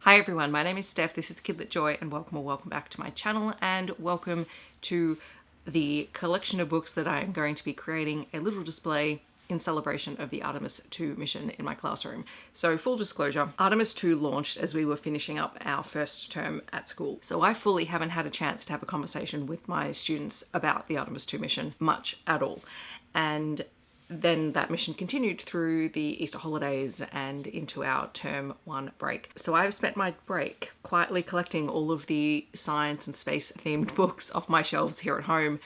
Hi everyone, my name is Steph, this is Kidlit Joy, and welcome back to my channel, and welcome to the collection of books that I am going to be creating a little display in celebration of the Artemis II mission in my classroom. So full disclosure, Artemis II launched as we were finishing up our first term at school. So I fully haven't had a chance to have a conversation with my students about the Artemis II mission much at all. And then that mission continued through the Easter holidays and into our term 1 break. So I've spent my break quietly collecting all of the science and space themed books off my shelves here at home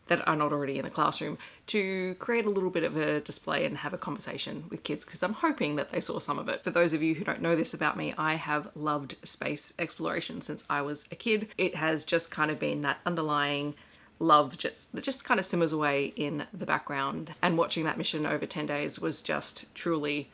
that are not already in the classroom to create a little bit of a display and have a conversation with kids, because I'm hoping that they saw some of it. For those of you who don't know this about me, I have loved space exploration since I was a kid. It has just kind of been that underlying love that just kind of simmers away in the background, and watching that mission over 10 days was just truly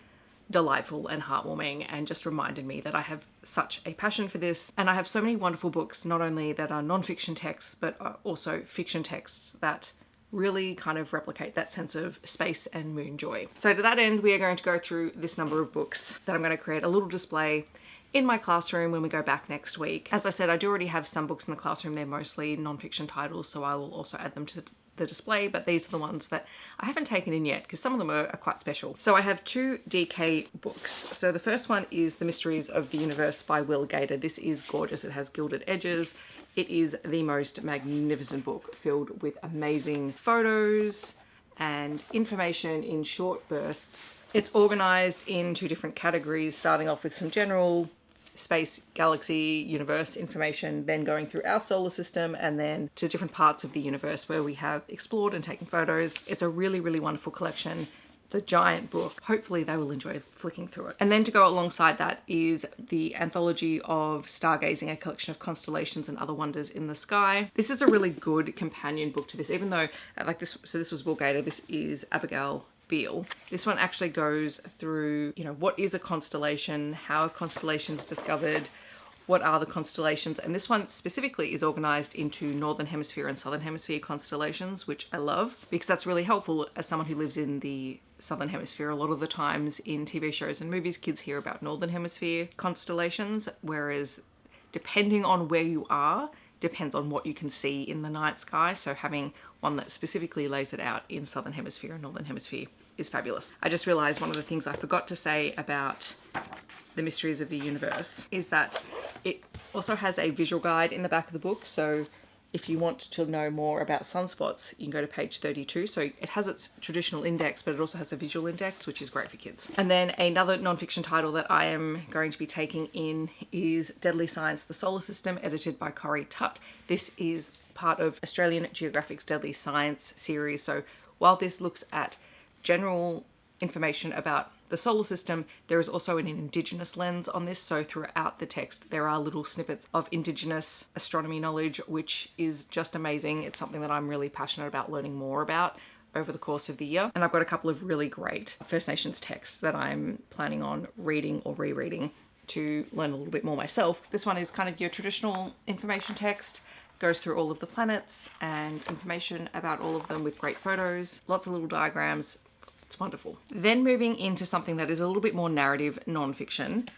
delightful and heartwarming, and just reminded me that I have such a passion for this, and I have so many wonderful books, not only that are non-fiction texts but are also fiction texts that really kind of replicate that sense of space and moon joy. So to that end, we are going to go through this number of books that I'm going to create a little display in my classroom when we go back next week. As I said, I do already have some books in the classroom. They're mostly non-fiction titles, so I will also add them to the display, but these are the ones that I haven't taken in yet because some of them are quite special. So I have 2 DK books. So the first one is The Mysteries of the Universe by Gator. This is gorgeous. It has gilded edges. It is the most magnificent book, filled with amazing photos and information in short bursts. It's organized into different categories, starting off with some general space, galaxy, universe information, then going through our solar system, and then to different parts of the universe where we have explored and taken photos. It's a really, really wonderful collection. It's a giant book. Hopefully they will enjoy flicking through it. And then to go alongside that is the Anthology of Stargazing, a collection of constellations and other wonders in the sky. This is a really good companion book to this, even though this was Gator, this is Abigail, Beall. This one actually goes through, what is a constellation, how are constellations discovered, what are the constellations, and this one specifically is organized into Northern Hemisphere and Southern Hemisphere constellations, which I love because that's really helpful as someone who lives in the Southern Hemisphere. A lot of the times in TV shows and movies, kids hear about Northern Hemisphere constellations, whereas depending on where you are, depends on what you can see in the night sky. So having one that specifically lays it out in Southern Hemisphere and Northern Hemisphere is fabulous. I just realized one of the things I forgot to say about The Mysteries of the Universe is that it also has a visual guide in the back of the book. So if you want to know more about sunspots, you can go to page 32. So it has its traditional index, but it also has a visual index, which is great for kids. And then another non-fiction title that I am going to be taking in is Deadly Science, the Solar System, edited by Tutt. This is part of Australian Geographic's Deadly Science series. So while this looks at general information about the solar system, there is also an Indigenous lens on this. So throughout the text, there are little snippets of Indigenous astronomy knowledge, which is just amazing. It's something that I'm really passionate about learning more about over the course of the year. And I've got a couple of really great First Nations texts that I'm planning on reading or rereading to learn a little bit more myself. This one is kind of your traditional information text, goes through all of the planets and information about all of them with great photos, lots of little diagrams. It's wonderful. Then moving into something that is a little bit more narrative non-fiction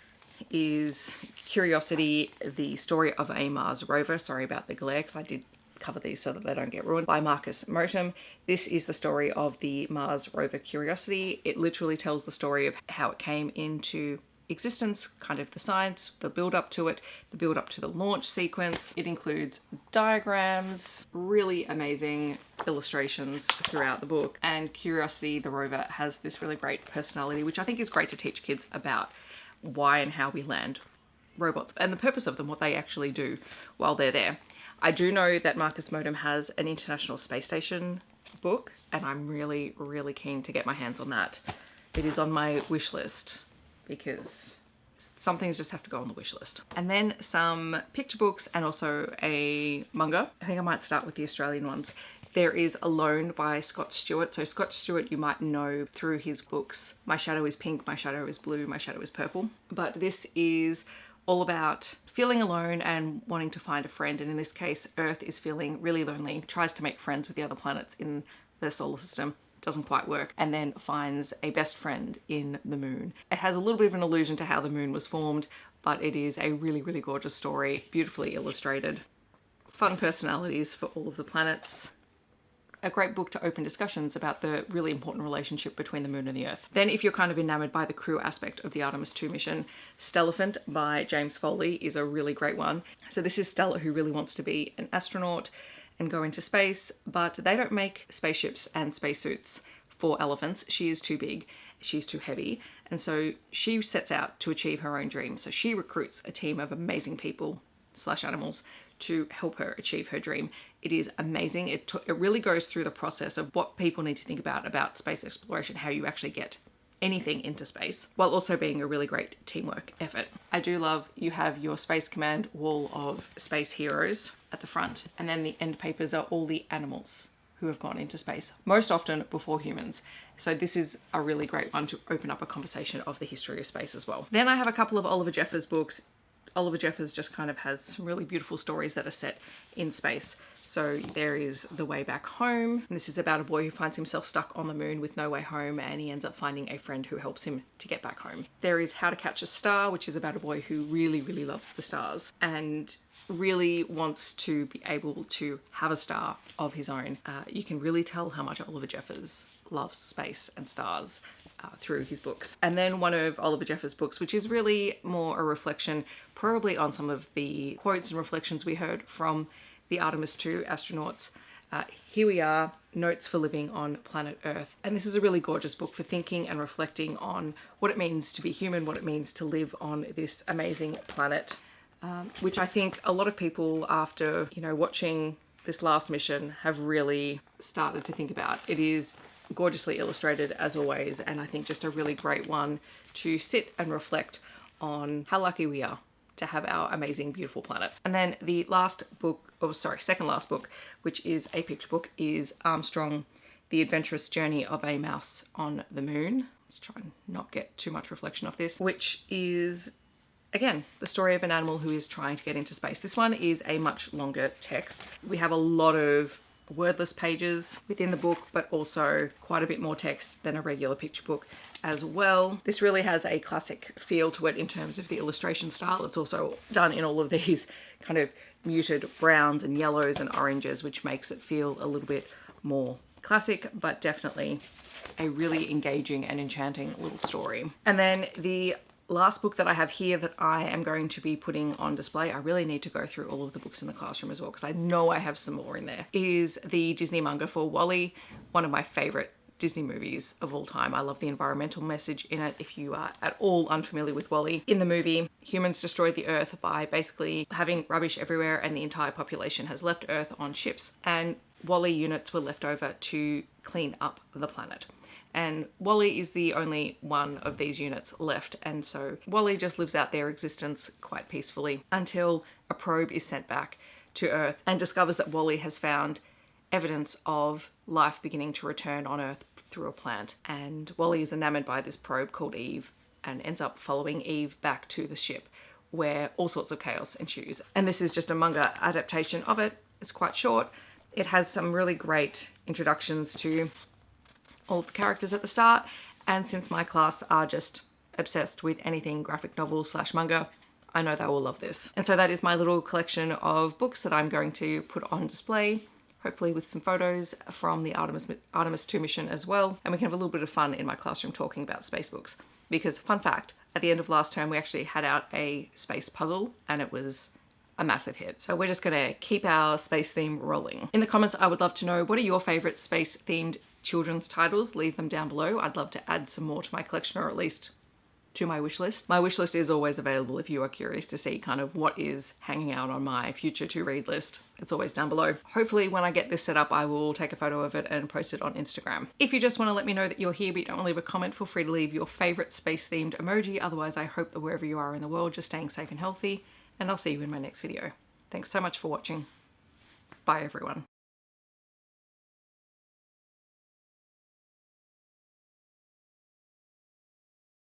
is Curiosity, the Story of a Mars Rover. Sorry about the glare, because I did cover these so that they don't get ruined, by Markus Motum. This is the story of the Mars rover Curiosity. It literally tells the story of how it came into existence, kind of the science, the build up to it, the build up to the launch sequence. It includes diagrams, really amazing illustrations throughout the book, and Curiosity the rover has this really great personality, which I think is great to teach kids about why and how we land robots and the purpose of them, what they actually do while they're there. I do know that Markus Motum has an International Space Station book, and I'm really, really keen to get my hands on that. It is on my wish list, because some things just have to go on the wish list. And then some picture books and also a manga. I think I might start with the Australian ones. There is Alone by Scott Stuart. So Scott Stuart you might know through his books My Shadow is Pink, My Shadow is Blue, My Shadow is Purple. But this is all about feeling alone and wanting to find a friend. And in this case, Earth is feeling really lonely, tries to make friends with the other planets in the solar system. doesn't quite work, and then finds a best friend in the moon. It has a little bit of an allusion to how the moon was formed, but it is a really, really gorgeous story, beautifully illustrated, fun personalities for all of the planets. A great book to open discussions about the really important relationship between the moon and the earth. Then if you're kind of enamored by the crew aspect of the Artemis II mission, Stellarphant by James Foley is a really great one. So this is Stella, who really wants to be an astronaut and go into space, but they don't make spaceships and spacesuits for elephants. She is too big, she's too heavy, and so she sets out to achieve her own dream. So she recruits a team of amazing people / animals to help her achieve her dream. It is amazing. It really goes through the process of what people need to think about space exploration, how you actually get anything into space, while also being a really great teamwork effort. I do love you have your Space Command wall of space heroes at the front, and then the end papers are all the animals who have gone into space, most often before humans. So this is a really great one to open up a conversation of the history of space as well. Then I have a couple of Oliver Jeffers books. Oliver Jeffers just kind of has some really beautiful stories that are set in space. So there is The Way Back Home. And this is about a boy who finds himself stuck on the moon with no way home, and he ends up finding a friend who helps him to get back home. There is How to Catch a Star, which is about a boy who really, really loves the stars and really wants to be able to have a star of his own. You can really tell how much Oliver Jeffers loves space and stars through his books. And then one of Oliver Jeffers' books, which is really more a reflection probably on some of the quotes and reflections we heard from the Artemis II astronauts. Here we are, Notes for Living on Planet Earth. And this is a really gorgeous book for thinking and reflecting on what it means to be human, what it means to live on this amazing planet, which I think a lot of people after, watching this last mission have really started to think about. It is gorgeously illustrated as always, and I think just a really great one to sit and reflect on how lucky we are to have our amazing, beautiful planet. And then the second last book, which is a picture book, is Armstrong, The Adventurous Journey of a Mouse on the Moon. Let's try and not get too much reflection off this, which is, again, the story of an animal who is trying to get into space. This one is a much longer text. We have a lot of wordless pages within the book, but also quite a bit more text than a regular picture book as well. This really has a classic feel to it in terms of the illustration style. It's also done in all of these kind of muted browns and yellows and oranges, which makes it feel a little bit more classic, but definitely a really engaging and enchanting little story. And then the last book that I have here that I am going to be putting on display, I really need to go through all of the books in the classroom as well because I know I have some more in there, is the Disney manga for WALL-E, one of my favorite Disney movies of all time. I love the environmental message in it. If you are at all unfamiliar with WALL-E, in the movie, humans destroyed the Earth by basically having rubbish everywhere, and the entire population has left Earth on ships, and WALL-E units were left over to clean up the planet. And WALL-E is the only one of these units left, and so WALL-E just lives out their existence quite peacefully until a probe is sent back to Earth and discovers that WALL-E has found evidence of life beginning to return on Earth through a plant. And WALL-E is enamored by this probe called Eve and ends up following Eve back to the ship, where all sorts of chaos ensues. And this is just a manga adaptation of it. It's quite short. It has some really great introductions to all of the characters at the start, and since my class are just obsessed with anything graphic novel / manga, I know they will love this. And so that is my little collection of books that I'm going to put on display, hopefully with some photos from the Artemis II mission as well, and we can have a little bit of fun in my classroom talking about space books. Because, fun fact, at the end of last term we actually had out a space puzzle and it was a massive hit. So we're just gonna keep our space theme rolling. In the comments, I would love to know, what are your favorite space themed children's titles? Leave them down below. I'd love to add some more to my collection, or at least to my wish list. My wish list is always available if you are curious to see kind of what is hanging out on my future to read list. It's always down below. Hopefully when I get this set up, I will take a photo of it and post it on Instagram. If you just want to let me know that you're here but you don't want to leave a comment, feel free to leave your favorite space themed emoji. Otherwise, I hope that wherever you are in the world, you're staying safe and healthy, and I'll see you in my next video. Thanks so much for watching. Bye everyone.